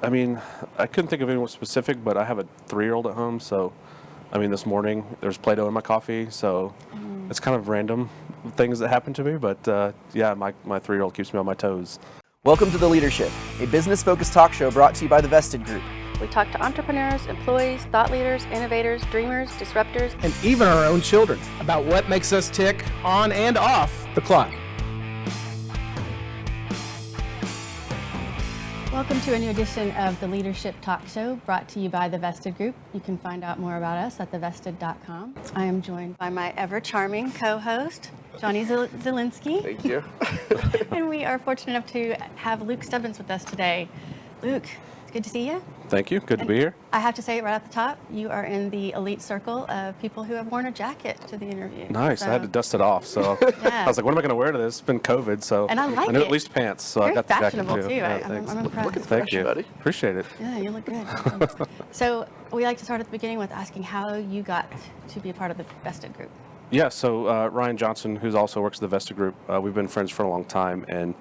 I mean, I couldn't think of anyone specific, but I have a 3-year-old at home, so I mean, this morning there's Play-Doh in my coffee, so it's kind of random things that happen to me, but yeah, my 3-year-old keeps me on my toes. Welcome to The Leadership, a business-focused talk show brought to you by the Vested Group. We talk to entrepreneurs, employees, thought leaders, innovators, dreamers, disruptors, and even our own children about what makes us tick on and off the clock. Welcome to a new edition of the Leadership Talk Show brought to you by the Vested Group. You can find out more about us at thevested.com. I am joined by my ever-charming co-host, Johnny Zielinski. Thank you. And we are fortunate enough to have Luke Stebbins with us today. Luke, it's good to see you. Thank you. Good to be here. I have to say it right off the top, you are in the elite circle of people who have worn a jacket to the interview. Nice. I had to dust it off, so yeah. I was like, what am I going to wear to this? It's been COVID, so and I like knew it. at least pants, so Very I got the jacket fashionable too. Yeah, I'm impressed. Thank you. Buddy. Appreciate it. Yeah, you look good. So we like to start at the beginning with asking how you got to be a part of the Vested Group. Yeah, so Ryan Johnson, who also works at the Vested Group, we've been friends for a long time, and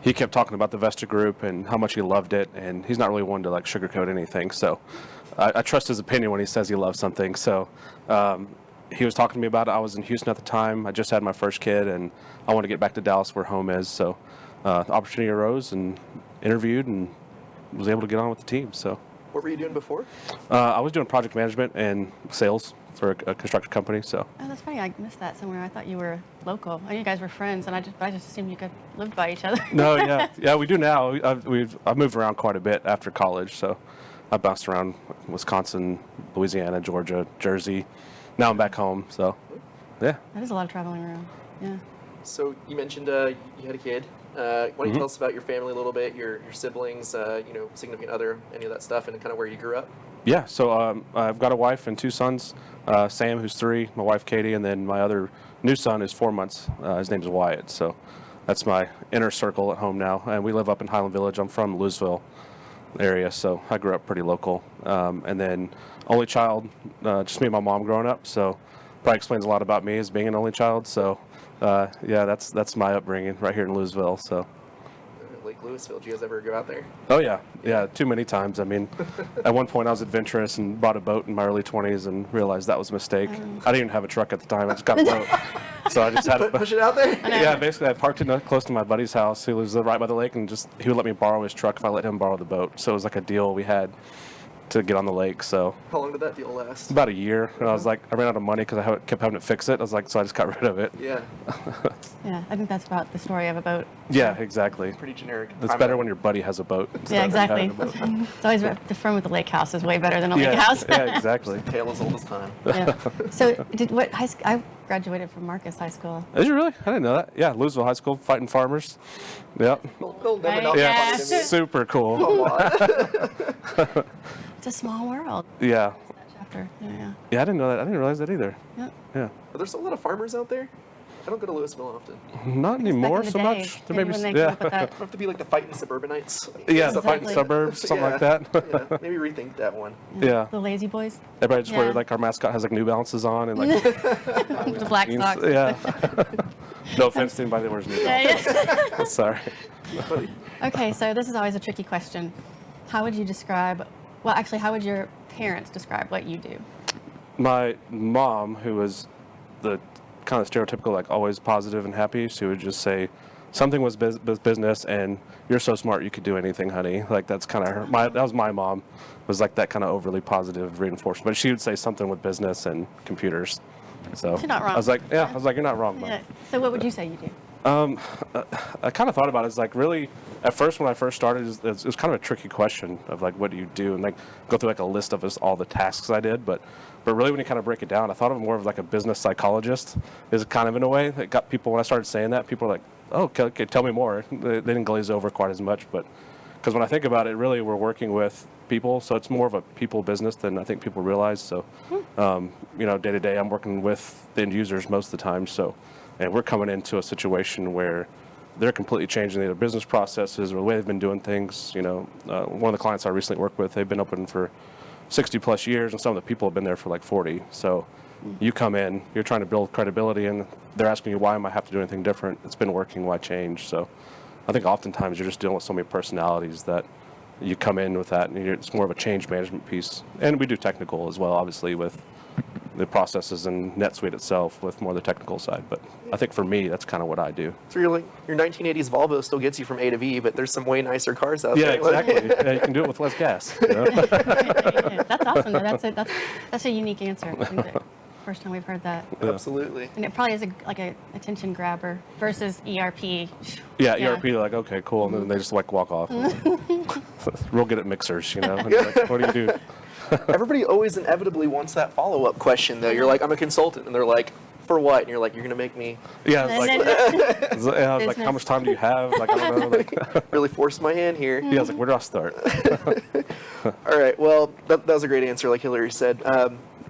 he kept talking about the Vested Group and how much he loved it, and he's not really one to like sugarcoat anything, so I trust his opinion when he says he loves something. So he was talking to me about it. I was in Houston at the time. I just had my first kid, and I wanted to get back to Dallas where home is, so the opportunity arose and interviewed and was able to get on with the team. So What were you doing before? I was doing project management and sales for a construction company. So. Oh, that's funny. I missed that somewhere. I thought you were local. I knew you guys were friends, and I just assumed you guys lived by each other. No, yeah, we do now. I've moved around quite a bit after college, so I bounced around Wisconsin, Louisiana, Georgia, Jersey. Now I'm back home, so yeah. That is a lot of traveling around. Yeah. So you mentioned you had a kid. Why don't you tell us about your family a little bit, your siblings, significant other, any of that stuff, and kind of where you grew up? Yeah, so I've got a wife and 2 sons. Sam, who's 3, my wife Katie, and then my other new son is 4 months. His name is Wyatt. So that's my inner circle at home now. And we live up in Highland Village. I'm from Louisville area, so I grew up pretty local. And then only child, just me and my mom growing up. So probably explains a lot about me as being an only child. So yeah, that's my upbringing right here in Louisville. So. Lake Louisville, did you guys ever go out there? Oh yeah, too many times. I mean, at one point I was adventurous and bought a boat in my early 20s and realized that was a mistake. I didn't even have a truck at the time. I just got a boat, so I just had to push it out there. Yeah, basically I parked it close to my buddy's house. He lives right by the lake, and he would let me borrow his truck if I let him borrow the boat. So it was like a deal we had to get on the lake. So how long did that deal last? About a year. And I was like, I ran out of money because I kept having to fix it. I was like, so I just got rid of it. Yeah. Yeah, I think that's about the story of a boat. Yeah, exactly. Pretty generic. It's better when your buddy has a boat. Yeah, exactly. It's always the friend with the lake house is way better than a lake house. Yeah, exactly. Tale as old as time. Yeah. So I graduated from Marcus High School. Did you really? I didn't know that. Yeah, Louisville High School, fighting farmers. Yep. Yeah. Super cool. It's a small world. Yeah. That chapter. Yeah. Yeah, I didn't know that. I didn't realize that either. Yep. Yeah. Are there still a lot of farmers out there? I don't go to Louisville often. Not anymore so day, much. There maybe maybe when they come up with that. Have to be like the fighting suburbanites. Yeah, the Exactly. fighting suburbs, something like that. Yeah, maybe rethink that one. Yeah. The lazy boys. Everybody just wear Yeah. like our mascot has like New Balances on and like The black jeans. socks. Yeah. No offense to anybody that wears New Balances. Sorry. Okay, so this is always a tricky question. How would your parents describe what you do? My mom, who was the kind of stereotypical, like always positive and happy, she would just say something was business and you're so smart you could do anything, honey. Like that's kind of her. That was my mom, was like that kind of overly positive reinforcement. But she would say something with business and computers. So She's not wrong. I was like, yeah, you're not wrong, Mom. Yeah. So what would you say you do? I kind of thought about it as like really, at first when I first started, it was kind of a tricky question of like, what do you do? And like go through like a list of all the tasks I did. But really when you kind of break it down, I thought of it more of like a business psychologist is kind of in a way. It got people, when I started saying that, people were like, oh, okay, tell me more. They didn't glaze over quite as much. But because when I think about it, really we're working with people. So it's more of a people business than I think people realize. So, day to day, I'm working with the end users most of the time. So. And we're coming into a situation where they're completely changing their business processes or the way they've been doing things. One of the clients I recently worked with, they've been open for 60 plus years, and some of the people have been there for like 40. So you come in, you're trying to build credibility, and they're asking you, why am I have to do anything different? It's been working, why change? So I think oftentimes you're just dealing with so many personalities that you come in with that, and it's more of a change management piece. And we do technical as well, obviously, with the processes and NetSuite itself, with more the technical side. But I think for me, that's kind of what I do. So you're like, your 1980s Volvo still gets you from A to B, but there's some way nicer cars out Yeah, there. exactly. Yeah, you can do it with less gas. You know? That's awesome. Though. That's a unique answer. I think that first time we've heard that. Absolutely. And it probably is like a attention grabber versus ERP. Yeah, ERP, they're like, okay, cool, and then they just like walk off. Real good at mixers, you know. And you're like, what do you do? Everybody always inevitably wants that follow-up question, though. You're like, I'm a consultant, and they're like, for what? And you're like, you're going to make me Yeah, it's like, I was like, how much time do you have? Like, I don't know. Like, really force my hand here. yeah, I was like, where do I start? All right. Well, that was a great answer, like Hillary said.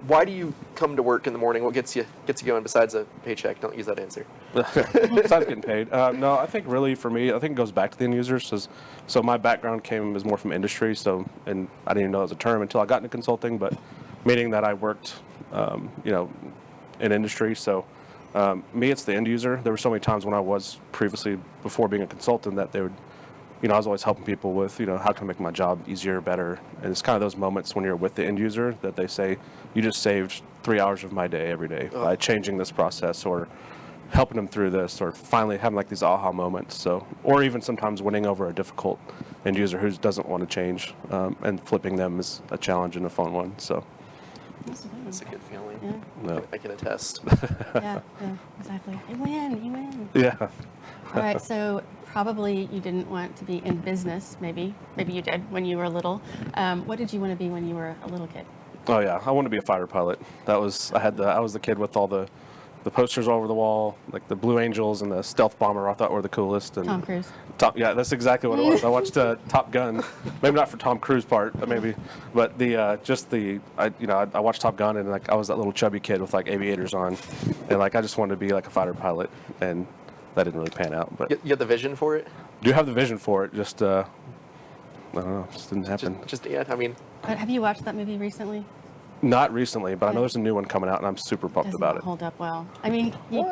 Why do you come to work in the morning? What gets you going besides a paycheck? Don't use that answer. Besides getting paid. No, I think really for me, I think it goes back to the end users. So my background is more from industry. So, and I didn't even know it was a term until I got into consulting, but meaning that I worked, in industry. So me, it's the end user. There were so many times when I was previously, before being a consultant, that they would, I was always helping people with, how can I make my job easier, better? And it's kind of those moments when you're with the end user that they say, you just saved 3 hours of my day every day by changing this process, or helping them through this, or finally having like these aha moments. So, or even sometimes winning over a difficult end user who doesn't want to change, and flipping them is a challenge and a fun one. So, That's a good feeling. Yeah. no. I can attest. Yeah, exactly. You win. Yeah. All right, so probably you didn't want to be in business, maybe you did when you were little. What did you want to be when you were a little kid? Oh yeah, I wanted to be a fighter pilot. I was the kid with all the posters all over the wall, like the Blue Angels and the stealth bomber I thought were the coolest. And Tom Cruise. Yeah, that's exactly what it was. I watched Top Gun, maybe not for Tom Cruise part, but maybe, but I watched Top Gun, and like I was that little chubby kid with like aviators on, and like I just wanted to be like a fighter pilot, and that didn't really pan out. But You had the vision for it? do have the vision for it, just I don't know, it just didn't happen. I mean, But have you watched that movie recently? Not recently, but I know there's a new one coming out, and I'm super pumped Does about not it. hold up well. I mean, you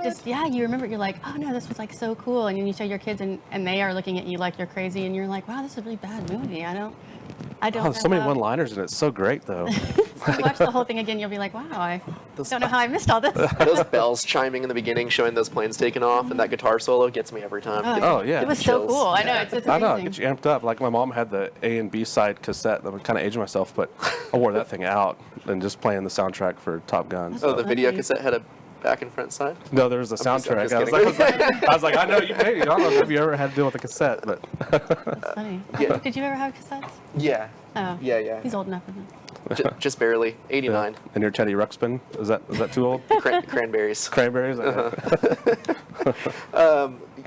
remember, you're like, oh no, this was like so cool, and then you show your kids, and they are looking at you like you're crazy, and you're like, wow, this is a really bad movie. I don't. Oh, there's so many one-liners in it. It's so great, though. You watch the whole thing again, you'll be like, wow, I don't know how I missed all this. those bells chiming in the beginning, showing those planes taking off, and that guitar solo gets me every time. Oh, yeah. It was so Chills. cool. I know, it's amazing. I know, it gets you amped up. Like my mom had the A and B side cassette. I'm kind of aging myself, but I wore that thing out and just playing the soundtrack for Top Gun. Oh, the video Nice. cassette had a back and front side? No, there was a I'm soundtrack. just I was like, I know you maybe. I don't know if you ever had to deal with a cassette, but That's funny. Yeah. Did you ever have cassettes? Yeah. Oh. Yeah. He's old enough for them. Just barely. 89. and your Teddy Ruxpin, is that too old? Cranberries. Cranberries. You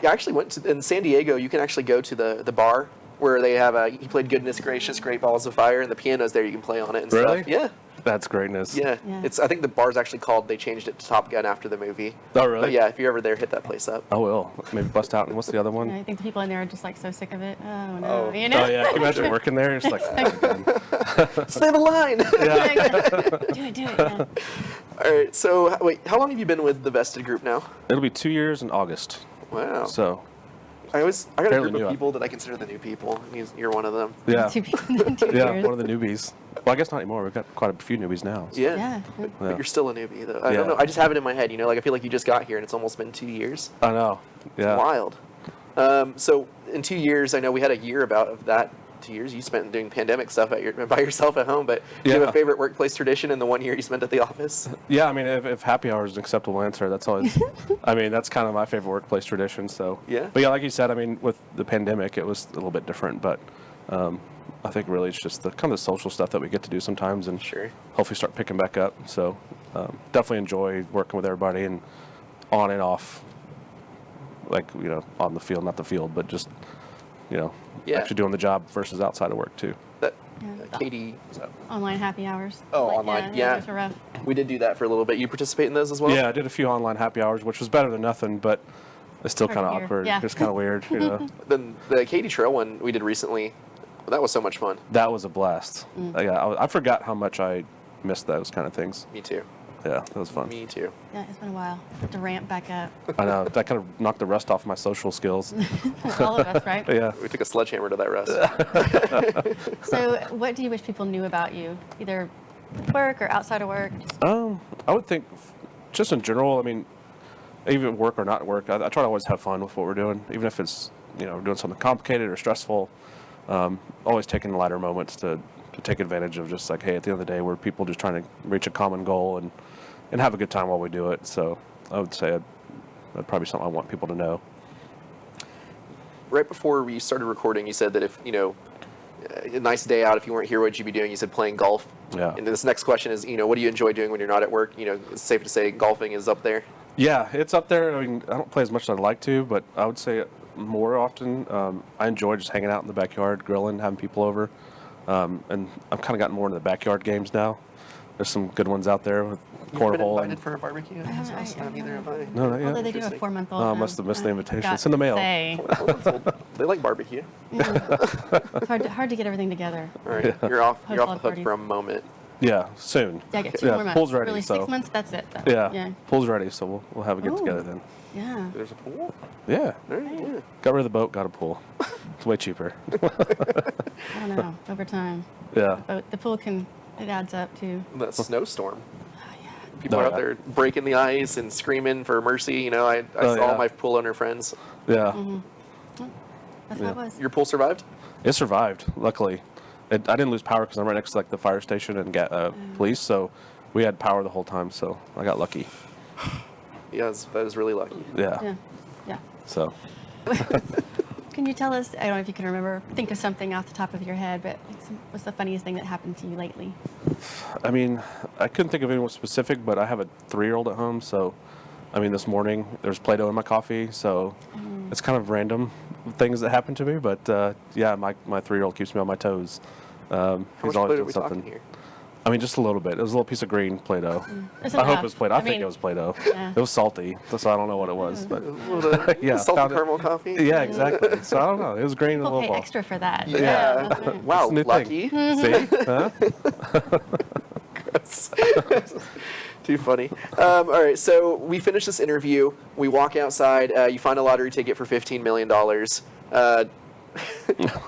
actually went to, in San Diego, you can actually go to the bar where they have he played Goodness Gracious, Great Balls of Fire, and the piano's there, you can play on it and Really? stuff. Yeah. That's greatness. Yeah. Yeah. I think the bar's actually called, they changed it to Top Gun after the movie. Oh, really? But yeah, if you're ever there, hit that place up. I will. Maybe bust out. And what's the other one? And I think the people in there are just like so sick of it. Oh no, Oh. you know? Oh yeah, can you imagine working there? It's like, Stay the line! do it. Yeah. All right, so wait, how long have you been with the Vested Group now? it'll be 2 years in August. Wow. So I got a fairly group new. of people that I consider the new people. And you're one of them. yeah, Two yeah, years. one of the newbies. Well, I guess not anymore. We've got quite a few newbies now. So. Yeah. Yeah. But you're still a newbie, though. I Yeah. don't know. I just have it in my head. Like I feel like you just got here, and it's almost been 2 years. I know. Yeah. Wild. So in 2 years, I know we had a year of that. 2 years you spent doing pandemic stuff by yourself at home. But do you have Yeah. a favorite workplace tradition in the 1 year you spent at the office? Yeah, I mean, if happy hour is an acceptable answer, that's always. I mean, that's kind of my favorite workplace tradition. So. Yeah. But yeah, like you said, I mean, with the pandemic, it was a little bit different, but. I think really it's just the kind of the social stuff that we get to do sometimes, and Sure. hopefully start picking back up. So definitely enjoy working with everybody and on and off, like on the field, not the field, but just Yeah. actually doing the job versus outside of work too. That Yeah. Katie. So Online happy hours. Oh, online, yeah. Those are rough. we did do that for a little bit. You participate in those as well? Yeah, I did a few online happy hours, which was better than nothing, but it's still Hard kind to of hear. awkward. Yeah. It's kind of weird. Then the Katie Trail one we did recently. That was so much fun. That was a blast. Yeah, I forgot how much I missed those kind of things. Me too. Yeah, that was fun. Me too. Yeah, it's been a while. Have to ramp back up. I know that kind of knocked the rust off my social skills. All of us, right? Yeah. We took a sledgehammer to that rest. So, what do you wish people knew about you, either with work or outside of work? I would think, just in general. I mean, even work or not work, I try to always have fun with what we're doing, even if it's doing something complicated or stressful. Always taking the lighter moments to take advantage of just like, hey, at the end of the day, we're people just trying to reach a common goal and have a good time while we do it. So I would say that'd probably be something I want people to know. Right before we started recording, you said that if, a nice day out, if you weren't here, what would you be doing? You said playing golf. Yeah. And this next question is, what do you enjoy doing when you're not at work? It's safe to say golfing is up there. Yeah, it's up there. I mean, I don't play as much as I'd like to, but I would say more often I enjoy just hanging out in the backyard, grilling, having people over. And I've kind of gotten more into the backyard games now. There's some good ones out there with You've been cornhole. invited for a barbecue? Neither have I. No, not yet. Although they do have 4-month-old. Oh, I must have missed the invitation. Forgot It's in the to mail. say. They like barbecue. It's hard to get everything together. All right, you're off the hook parties. for a moment. Yeah, soon. Yeah, I get 2 more months. Pool's ready. Really, so 6 months, that's it, though. yeah, pool's ready, so we'll have a get Ooh. together then. Yeah. There's a pool? Yeah, All right, yeah. got rid of the boat, got a pool. It's way cheaper. I don't know. Over time. Yeah. The pool it adds up too. That snowstorm. Oh, yeah. People Oh, are out yeah. there breaking the ice and screaming for mercy. I Oh, saw yeah. my pool owner friends. Yeah, That's how it was. Your pool survived? it survived. Luckily, I didn't lose power because I'm right next to like the fire station and police, so we had power the whole time. So I got lucky. Yes, that is really lucky. Yeah. Yeah. So Can you tell us, I don't know if you can remember, think of something off the top of your head, but what's the funniest thing that happened to you lately? I mean, I couldn't think of anyone specific, but I have a 3-year-old at home, so I mean, this morning there's Play-Doh in my coffee, so it's kind of random things that happen to me. But yeah, my 3-year-old keeps me on my toes. How much He's always Play-Doh are doing we something. talking here? I mean, just a little bit. It was a little piece of green Play-Doh. It's I hope enough. it was Play-Doh. I think mean, it was Play-Doh. yeah. It was salty, so I don't know what it was. But yeah, Salted found it- caramel coffee? Yeah, exactly. So I don't know. It was green and a People little pay ball. extra for that. Yeah. That's right. Wow, It's a new lucky. thing. See? Huh? Too funny. All right, so we finish this interview. We walk outside. You find a lottery ticket for $15 million.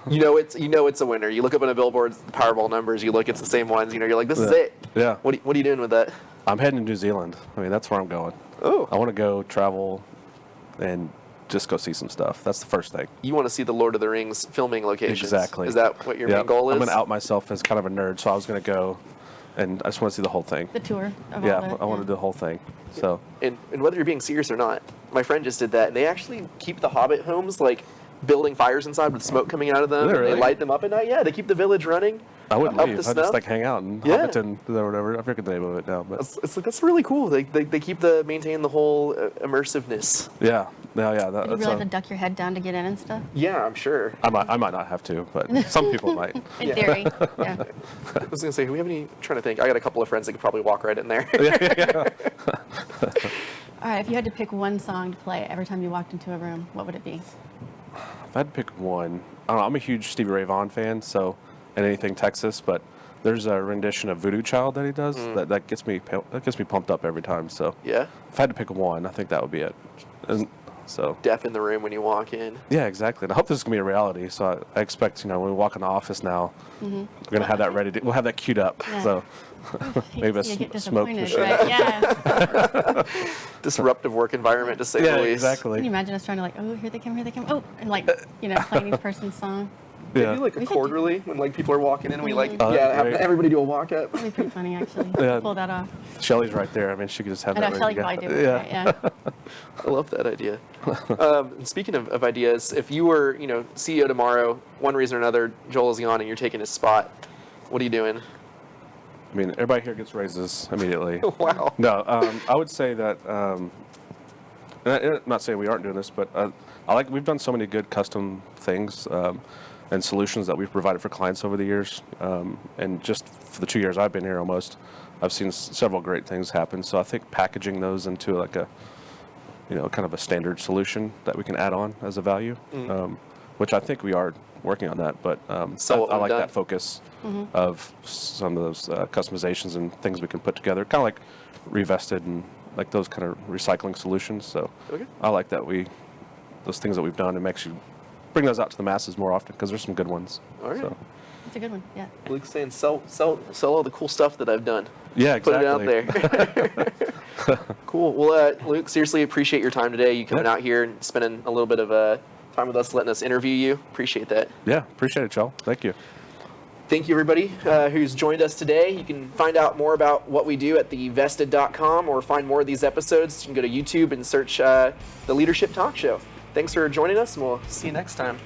It's a winner. You look up on a billboard, the Powerball numbers. You look, it's the same ones. You're like, this is Yeah. it. Yeah. What are you doing with that? I'm heading to New Zealand. I mean, that's where I'm going. Oh. I want to go travel and just go see some stuff. That's the first thing. You want to see the Lord of the Rings filming locations. Exactly. Is that what your Yep. main goal is? I'm going to out myself as kind of a nerd, so I was going to go, and I just want to see the whole thing. The tour of Yeah, all the, I want to do the whole thing. So And whether you're being serious or not, my friend just did that. And they actually keep the Hobbit homes like building fires inside with smoke coming out of them. Do they and really? they light them up at night. Yeah, they keep the village running. I wouldn't up leave. the I'd just snuff. like hang out in Yeah. Hobbiton or whatever. I forget the name of it now, but That's really cool. They keep maintain the whole immersiveness. yeah. Did you That's really have to duck your head down to get in and stuff? Yeah, I'm sure. I might not have to, but some people might. In theory, yeah. I was gonna say, do we have any? Trying to think. I got a couple of friends that could probably walk right in there. All right, if you had to pick one song to play every time you walked into a room, what would it be? If I had to pick one, I don't know. I'm a huge Stevie Ray Vaughan fan, so and anything Texas, but there's a rendition of Voodoo Child that he does that gets me pumped up every time. So Yeah. if I had to pick one, I think that would be it. And so Deaf in the room when you walk in. yeah, exactly. And I hope this is gonna be a reality. So I expect when we walk in the office now, we're gonna have that ready. We'll have that queued up. Yeah. So maybe a You get smoke disappointed, machine. right? Yeah. Disruptive work environment, to say Yeah, the least. exactly. Can you imagine us trying to oh, here they come, oh, and playing each person's song? They Yeah. do like a We should quarterly when people are walking in. We Oh, have right. everybody do a walk up. That'd be pretty funny, actually. Yeah. Pull that off. Shelly's right there. I mean, she could just have I that. know ready Shelly to probably go. do. Right? Yeah. I love that idea. And speaking of ideas, if you were, CEO tomorrow, one reason or another, Joel is gone and you're taking his spot, what are you doing? I mean, everybody here gets raises immediately. Wow. No, I would say that. And I'm not saying we aren't doing this, but we've done so many good custom things and solutions that we've provided for clients over the years. And just for the 2 years I've been here, almost, I've seen several great things happen. So I think packaging those into like a, kind of a standard solution that we can add on as a value, which I think we are working on that. But So what I we've like done. that focus of some of those customizations and things we can put together, kind of like Revested and like those kind of recycling solutions. So Okay. I like that those things that we've done, it makes you bring those out to the masses more often because there's some good ones. All right. So, It's a good one. Yeah. Luke's saying sell all the cool stuff that I've done. yeah, Put exactly. it out there. Cool. Well, Luke, seriously appreciate your time today. You coming Yeah. out here and spending a little bit of time with us, letting us interview you. Appreciate that. Yeah, appreciate it, Joel. Thank you. Thank you, everybody who's joined us today. You can find out more about what we do at thevested.com or find more of these episodes. You can go to YouTube and search The Leadership Talk Show. Thanks for joining us, and we'll see you next time.